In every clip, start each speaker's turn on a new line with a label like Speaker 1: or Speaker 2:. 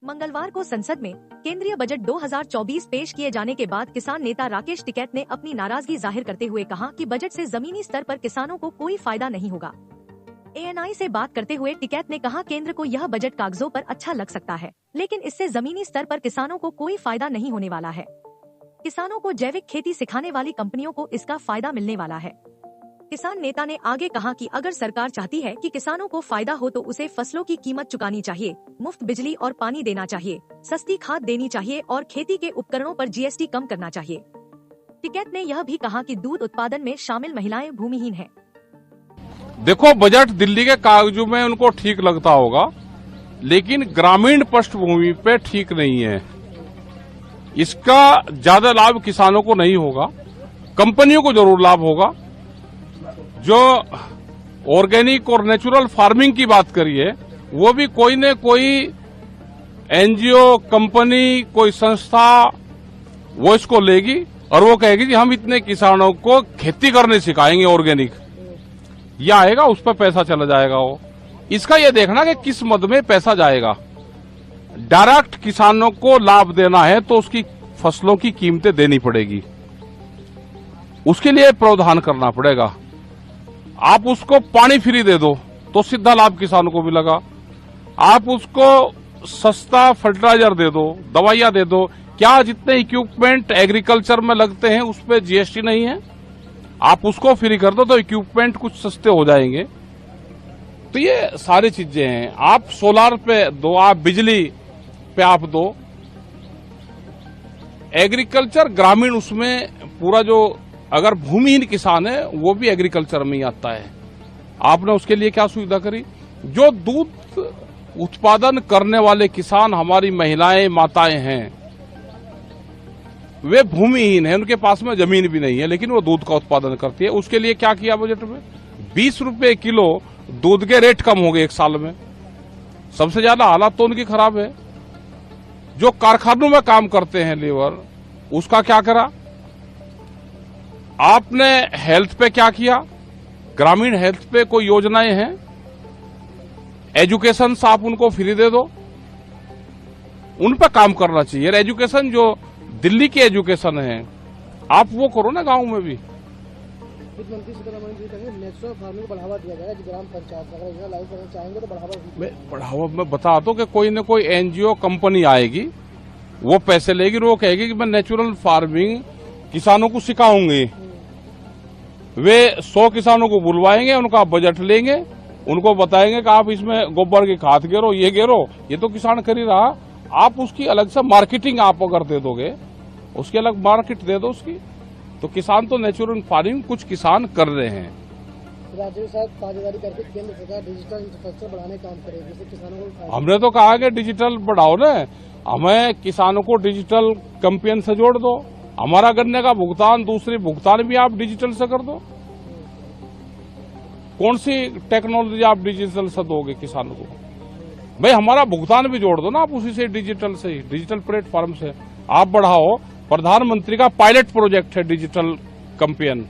Speaker 1: मंगलवार को संसद में केंद्रीय बजट 2024 पेश किए जाने के बाद किसान नेता राकेश टिकैत ने अपनी नाराजगी जाहिर करते हुए कहा कि बजट से जमीनी स्तर पर किसानों को कोई फायदा नहीं होगा। ANI से बात करते हुए टिकैत ने कहा, केंद्र को यह बजट कागजों पर अच्छा लग सकता है, लेकिन इससे जमीनी स्तर पर किसानों को कोई फायदा नहीं होने वाला है। किसानों को जैविक खेती सिखाने वाली कंपनियों को इसका फायदा मिलने वाला है। किसान नेता ने आगे कहा कि अगर सरकार चाहती है कि किसानों को फायदा हो तो उसे फसलों की कीमत चुकानी चाहिए, मुफ्त बिजली और पानी देना चाहिए, सस्ती खाद देनी चाहिए और खेती के उपकरणों पर GST कम करना चाहिए। टिकैत ने यह भी कहा कि दूध उत्पादन में शामिल महिलाएं भूमिहीन हैं।
Speaker 2: देखो, बजट दिल्ली के कागजों में उनको ठीक लगता होगा, लेकिन ग्रामीण पृष्ठभूमि पे ठीक नहीं है। इसका ज्यादा लाभ किसानों को नहीं होगा, कंपनियों को जरूर लाभ होगा। जो ऑर्गेनिक और नेचुरल फार्मिंग की बात करिए, वो भी कोई न कोई NGO, कंपनी, कोई संस्था वो इसको लेगी और वो कहेगी कि हम इतने किसानों को खेती करने सिखाएंगे ऑर्गेनिक। ये आएगा, उस पर पैसा चला जाएगा। वो इसका ये देखना कि किस मद में पैसा जाएगा। डायरेक्ट किसानों को लाभ देना है तो उसकी फसलों की कीमतें देनी पड़ेगी, उसके लिए प्रावधान करना पड़ेगा। आप उसको पानी फ्री दे दो तो सीधा लाभ किसानों को मिलेगा। आप उसको सस्ता फर्टिलाइजर दे दो, दवाइयां दे दो। क्या जितने इक्विपमेंट एग्रीकल्चर में लगते हैं उस पर GST नहीं है? आप उसको फ्री कर दो तो इक्विपमेंट कुछ सस्ते हो जाएंगे। तो ये सारी चीजें हैं। आप सोलार पे दो, आप बिजली पे आप दो। एग्रीकल्चर ग्रामीण, उसमें पूरा जो अगर भूमिहीन किसान है वो भी एग्रीकल्चर में ही आता है। आपने उसके लिए क्या सुविधा करी? जो दूध उत्पादन करने वाले किसान, हमारी महिलाएं, माताएं हैं, वे भूमिहीन हैं, उनके पास में जमीन भी नहीं है, लेकिन वो दूध का उत्पादन करती है। उसके लिए क्या किया बजट में? 20 रुपए किलो दूध के रेट कम हो गए एक साल में। सबसे ज्यादा हालात तो उनकी खराब है। जो कारखानों में काम करते हैं लेबर, उसका क्या करा? आपने हेल्थ पे क्या किया? ग्रामीण हेल्थ पे कोई योजनाएं हैं? एजुकेशन आप उनको फ्री दे दो, उन पे काम करना चाहिए। एजुकेशन जो दिल्ली की एजुकेशन है, आप वो करो ना गांव में भी।
Speaker 3: वित्त मंत्री सीतारमण जी कहेंगे नेचुरल फार्मिंग को बढ़ावा दिया जाएगा। ग्राम पंचायत अगर योजना लागू करना चाहेंगे तो बढ़ावा
Speaker 2: मैं बता दो कि कोई न कोई NGO, कंपनी आएगी, वो पैसे लेगी, वो कहेगी कि मैं नेचुरल फार्मिंग किसानों को सिखाऊंगी। वे 100 किसानों को बुलवाएंगे, उनका बजट लेंगे, उनको बताएंगे कि आप इसमें गोबर की खाद गिरो, ये गिरो। ये तो किसान कर ही रहा। आप उसकी अलग से मार्केटिंग आप अगर दे दोगे, उसकी अलग मार्केट दे दो उसकी, तो किसान तो नेचुरल फार्मिंग कुछ किसान कर रहे हैं।
Speaker 3: राज्य के साथ साझेदारी करके केंद्र सरकार डिजिटल इंफ्रास्ट्रक्चर बढ़ाने का काम करेगी, जिससे किसानों को।
Speaker 2: हमने तो कहा कि डिजिटल बढ़ाओ ना, हमें किसानों को डिजिटल कैंपेन से जोड़ दो। हमारा गन्ने का भुगतान, दूसरी भुगतान भी आप डिजिटल से कर दो। कौन सी टेक्नोलॉजी आप डिजिटल से दोगे किसानों को? भाई हमारा भुगतान भी जोड़ दो ना आप उसी से, डिजिटल से ही, डिजिटल प्लेटफॉर्म से आप बढ़ाओ। प्रधानमंत्री का पायलट प्रोजेक्ट है डिजिटल कैंपेन,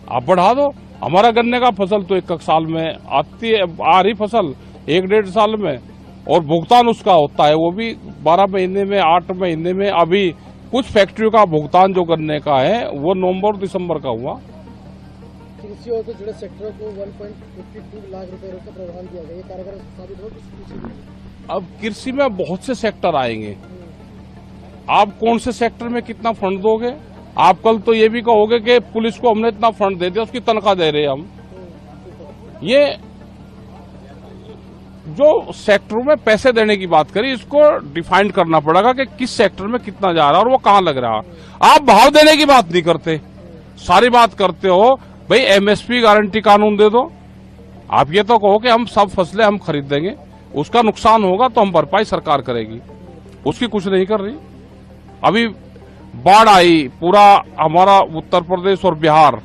Speaker 2: आप बढ़ा दो। हमारा गन्ने का फसल तो एक साल में आती है, आ रही फसल 1-1.5 साल में, और भुगतान उसका होता है वो भी 12 महीने में, 8 महीने में। अभी कुछ फैक्ट्रियों का भुगतान जो करने का है वो नवंबर-दिसंबर का हुआ।
Speaker 3: कृषि और जुड़े सेक्टरों को 1.52 लाख रुपए का प्रावधान दिया गया, ये कारगर साबित होगा।
Speaker 2: अब कृषि में बहुत से सेक्टर आएंगे, आप कौन से सेक्टर में कितना फंड दोगे? आप कल तो ये भी कहोगे कि पुलिस को हमने इतना फंड दे दिया, उसकी तनख्वाह दे रहे हैं हम। ये जो सेक्टरों में पैसे देने की बात करी, इसको डिफाइन करना पड़ेगा कि किस सेक्टर में कितना जा रहा है और वो कहां लग रहा है। आप भाव देने की बात नहीं करते, सारी बात करते हो भाई MSP गारंटी कानून दे दो। आप ये तो कहो कि हम सब फसलें हम खरीद देंगे, उसका नुकसान होगा तो हम भरपाई सरकार करेगी, उसकी कुछ नहीं कर रही। अभी बाढ़ आई, पूरा हमारा उत्तर प्रदेश और बिहार,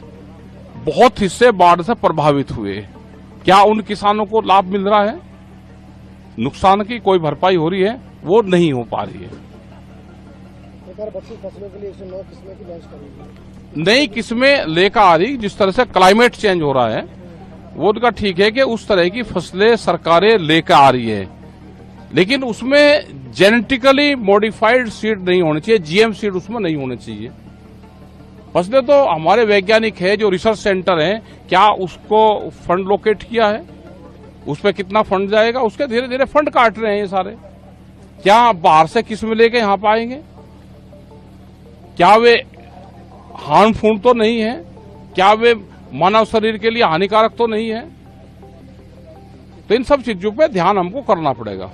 Speaker 2: बहुत हिस्से बाढ़ से प्रभावित हुए। क्या उन किसानों को लाभ मिल रहा है? नुकसान की कोई भरपाई हो रही है? वो नहीं हो पा रही है।
Speaker 3: सरकार 32 फसलों के लिए 109 किस्में की लॉन्च करेगी।
Speaker 2: नई किस्में लेकर आ रही, जिस तरह से क्लाइमेट चेंज हो रहा है वो उनका ठीक है कि उस तरह की फसलें सरकारें लेकर आ रही है, लेकिन उसमें जेनेटिकली मॉडिफाइड सीड नहीं होनी चाहिए, जीएम सीड उसमें नहीं होने चाहिए। फसलें तो हमारे वैज्ञानिक है जो रिसर्च सेंटर है, क्या उसको फंड लोकेट किया है, उस पर कितना फंड जाएगा, उसके धीरे धीरे फंड काट रहे हैं ये सारे। क्या बाहर से किस्म लेके यहां पाएंगे, क्या वे हार्मफुल तो नहीं है, क्या वे मानव शरीर के लिए हानिकारक तो नहीं है। तो इन सब चीजों पे ध्यान हमको करना पड़ेगा।